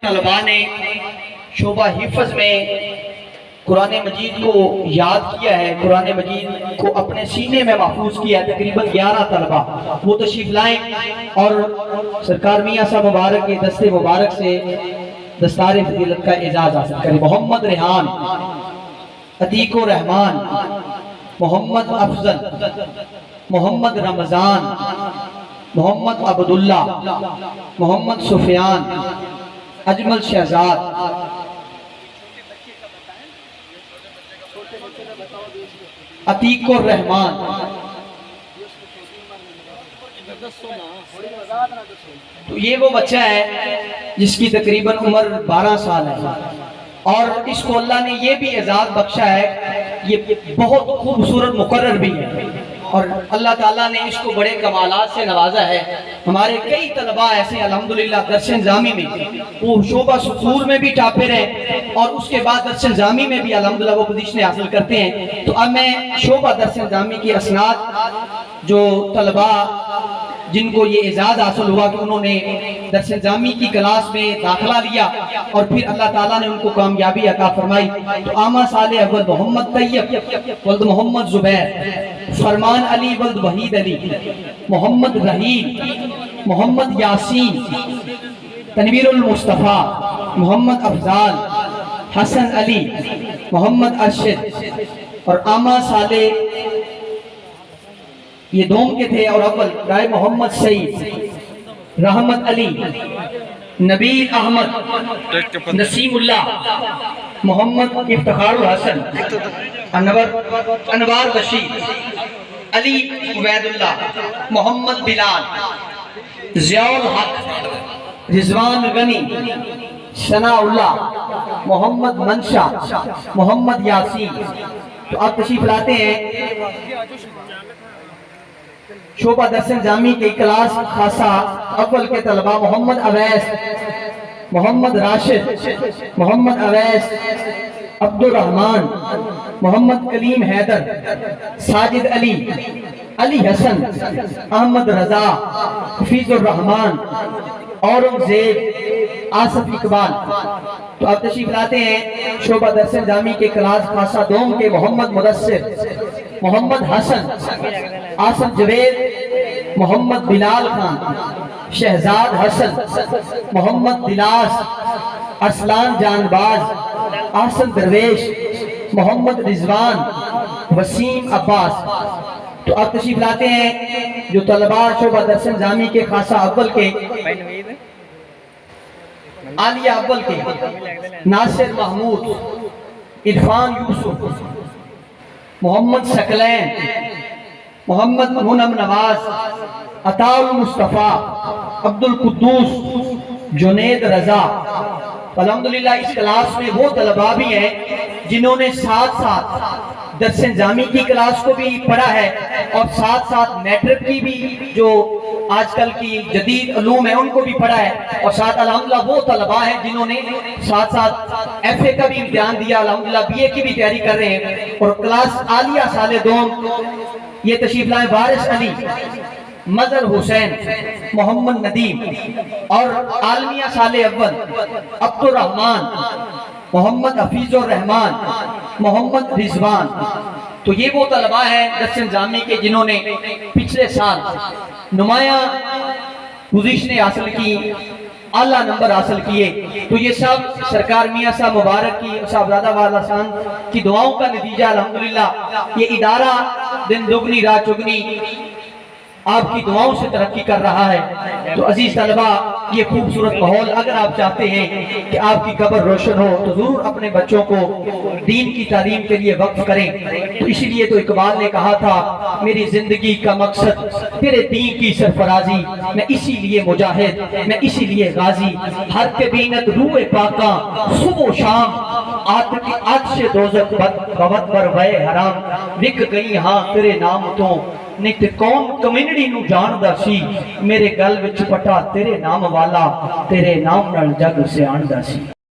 طلباء نے شعبہ حفظ میں قرآن مجید کو یاد کیا ہے، قرآن مجید کو اپنے سینے میں محفوظ کیا ہے۔ تقریباً 11 طلباء وہ تشریف لائیں اور سرکار میاں صاحب مبارک کے دست مبارک سے دستار فضیلت کا اعزاز حاصل کریں۔ محمد ریحان، عتیق الرحمان، محمد افضل، محمد رمضان، محمد عبداللہ، محمد سفیان، اجمل شہزاد، عتیق الرحمان۔ تو یہ وہ بچہ ہے جس کی تقریباً عمر 12 سال ہے، اور اس کو اللہ نے یہ بھی اعزاز بخشا ہے، یہ بہت خوبصورت مقرر بھی ہے، اور اللہ تعالیٰ نے اس کو بڑے کمالات سے نوازا ہے۔ ہمارے کئی طلباء ایسے الحمدللہ درس نظامی میں وہ شعبہ سطور میں بھی ٹاپر ہیں، اور اس کے بعد درس نظامی میں بھی الحمدللہ وہ پوزیشنیں حاصل کرتے ہیں۔ تو اب میں شعبہ درس نظامی کی اسناد جو طلباء جن کو یہ اعزاز حاصل ہوا کہ انہوں نے درس نظامی کی کلاس میں داخلہ لیا اور پھر اللہ تعالیٰ نے ان کو کامیابی عطا فرمائی، تو عامہ سال اول محمد طیب ولد محمد زبیر، فرمان علی ولد وحید علی، محمد رحیم، محمد یاسین، تنویر المصطفیٰ، محمد افضال، حسن علی، محمد ارشد، اور عامہ سال یہ دوم کے تھے، اور اول رائے محمد سعید، رحمت علی، نبیل احمد، نسیم اللہ، محمد افتخار الحسن، انوار بشیر، علی عبید اللہ، محمد بلال، ضیاء الحق، رضوان غنی، ثناء اللہ، محمد منشا، محمد یاسین۔ تو آپ تشریف لاتے ہیں شعبہ درس نظامی کے کلاس خاصہ اول کے طلباء محمد اویس، محمد راشد، محمد اویس، عبد الرحمن، محمد کلیم حیدر، ساجد علی، علی حسن، احمد رضا، حفیظ الرحمان، اورنگزیب، آصف اقبال۔ تو آپ تشریف لاتے ہیں شعبہ درس نظامی کے کلاس خاصہ دوم کے محمد مدثر، محمد حسن، آصف جوید، محمد بلال خان، شہزاد حسن، محمد دلاس، ارسلان جانباز، آسن درویش، محمد رضوان، وسیم عباس۔ تو آپ تشریف لاتے ہیں جو طلباء شعبہ درس نظامی کے خاصہ اول کے عالیہ اول کے ناصر محمود، عرفان یوسف، محمد ثقلین، محمد منم نواز، عطاء المصطفیٰ، عبد القدوس، جنید رضا۔ الحمدللہ اس کلاس میں وہ طلباء بھی ہیں جنہوں نے ساتھ ساتھ درس نظامی کی کلاس کو بھی پڑھا ہے، اور ساتھ ساتھ میٹرک کی بھی جو آج کل کی جدید علوم ہیں ان کو بھی پڑھا ہے، اور ساتھ الحمدللہ وہ طلباء ہیں جنہوں نے ساتھ ساتھ ایف اے کا بھی امتحان دیا، الحمدللہ بی اے کی بھی تیاری کر رہے ہیں۔ اور کلاس عالیہ سال دوم یہ تشریف لائیں وارث علی، مظہر حسین، محمد ندیم، اور عالمیہ سال اول عبد الرحمان، محمد حفیظ الرحمان، محمد رضوان۔ تو یہ وہ طلباء ہیں درس نظامی کے جنہوں نے پچھلے سال نمایاں پوزیشنیں حاصل کی، اعلیٰ نمبر حاصل کیے۔ تو یہ سب سرکار میاں صاحب مبارک کی، صاحبزادہ والا شان کی دعاؤں کا نتیجہ الحمدللہ۔ یہ ادارہ دن دگنی رات چگنی آپ کی دعاؤں سے ترقی کر رہا ہے۔ تو عزیز طلباء، یہ خوبصورت ماحول اگر آپ چاہتے ہیں کہ آپ کی قبر روشن ہو تو ضرور اپنے بچوں کو دین کی تعلیم کے لیے وقف کریں۔ تو اسی لیے تو اقبال نے کہا تھا، میری زندگی کا مقصد تیرے دین کی سرفرازی، میں اسی لیے مجاہد، میں اسی لیے غازی، ہر کے بینت روح پاکاں صبح و شام، آتش دوزخ بوت پر وے حرام، وک گئی ہاں تیرے نام تو نہیں تے کون کمینڑی نو جاندا سی، میرے گل وچ پٹا تیرے نام والا، تیرے نام نال جگ سے آندا سی۔